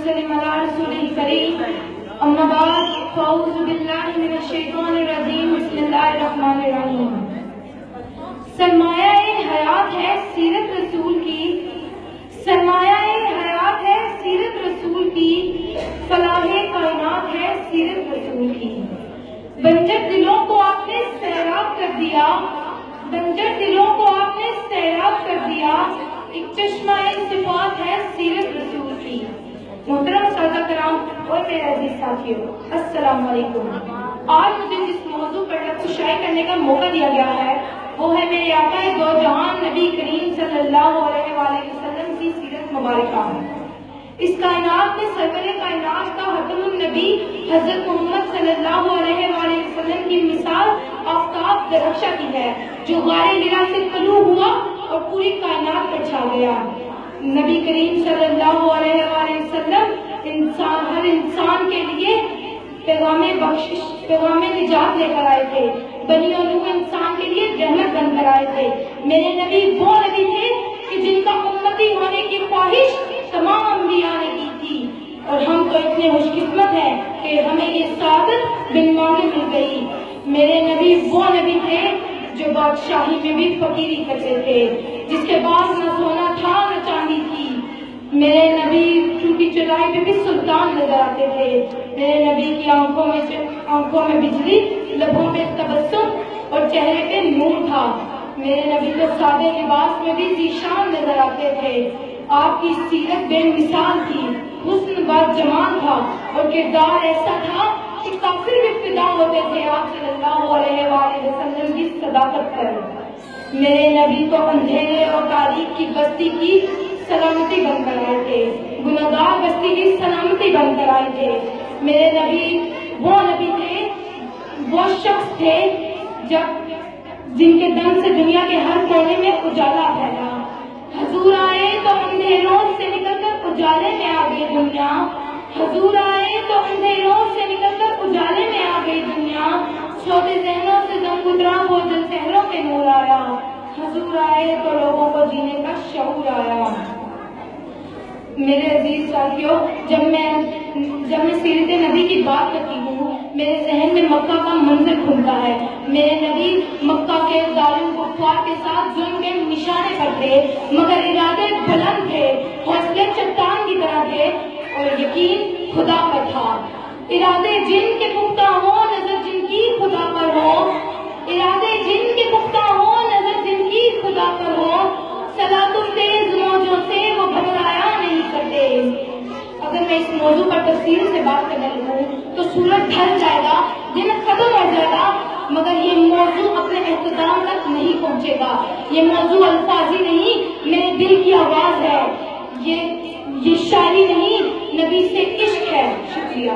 وسلم على رسوله الكريم اما بعد فاعوذ باللہ من الشیطان الرجیم بسم اللہ الرحمن الرحیم سرمایہ حیات ہے سیرت رسول کی سرمایہ حیات ہے سیرت رسول کی فلاح کائنات ہے سیرت رسول کی بنجر دلوں کو آپ نے سیراب کر دیا بنجر دلوں کو آپ نے سیراب کر دیا ایک چشمہ صفات ہے سیرت رسول کی محترم سادہ کرام اور میرے عزیز ساتھیوں السلام علیکم آج مجھے جس موضوع پر لفظ شائع کرنے کا موقع دیا گیا ہے وہ ہے میرے آقا دو جہان نبی کریم صلی اللہ علیہ وآلہ وسلم کی سیرت مبارکہ اس کائنات میں سرور کائنات کا حاتم النبی حضرت محمد صلی اللہ علیہ وآلہ وسلم کی مثال آفتاب درخشاں کی ہے جو غار حرا سے طلوع ہوا اور پوری کائنات پر چھا گیا نبی کریم صلی اللہ علیہ وآلہ وسلم ہر انسان کے لیے پیغام بخشش پیغام نجات لے کر آئے تھے بنی اور نوح انسان کے لیے رحمت بن کر آئے تھے میرے نبی وہ نبی تھے کہ جن کا امتی ہونے کی خواہش تمام انبیاء نے کی تھی اور ہم تو اتنے خوش قسمت ہیں کہ ہمیں یہ سعادت بن مانگے مل گئی میرے نبی وہ نبی تھے جو بادشاہی میں بھی فقیری کرتے تھے جس کے پاس نہ سونا تھا نہ چاندی تھی میرے نبی ٹوٹی چرائی پہ بھی سلطان نظر آتے تھے میرے نبی کی آنکھوں میں بجلی لبوں پہ تبسم اور چہرے پہ نور تھا میرے نبی تو سادے لباس میں بھی ذیشان نظر آتے تھے آپ کی سیرت بے مثال تھی حسن باد جمال تھا اور کردار ایسا تھا کہ کافر بھی فدا ہوتے تھے آپ صلی اللہ علیہ وآلہ وسلم کی صداقت پر میرے نبی تو اندھیرے اور تاریخ کی بستی کی سلامتی بن کر آئے تھے گناہگار بستی کی سلامتی بن کر آئے تھے میرے نبی وہ نبی تھے وہ شخص تھے جن کے دم سے دنیا کے ہر کونے میں اجالا پھیلا حضور آئے تو اندھیروں سے نکل کر اجالے میں آ گئی دنیا حضور آئے تو اندھیروں سے نکل کر اجالے میں آ گئی دنیا سودے ذہنوں سے دم گزرا وہ دل چہروں پہ نور آیا حضور آئے تو لوگوں کو جینے کا شعور آیا میرے عزیز ساتھیوں جب میں سیرت نبی کی بات کرتی ہوں میرے ذہن میں مکہ کا منظر کھلتا ہے میرے نبی مکہ کے ظالم کفار کے ساتھ ظلم کے نشانے پر تھے مگر ارادے بلند تھے حوصلے چٹان کی طرح تھے اور یقین خدا پر تھا ارادے جن کے پختہ ہوں نظر جن کی خدا پر ہو ارادے جن کے پختہ ہوں نظر جن کی خدا پر ہو صلاۃ تیز موجوں سے وہ گھبرایا نہیں کرتے اگر میں اس موضوع پر تفصیل سے بات کرنے لگوں تو سورج ڈھل جائے گا دن ختم ہو جائے گا مگر یہ موضوع اپنے اختتام تک نہیں پہنچے گا یہ موضوع الفاظی نہیں میرے دل کی آواز ہے یہ شاعری نہیں نبی سے عشق ہے شکریہ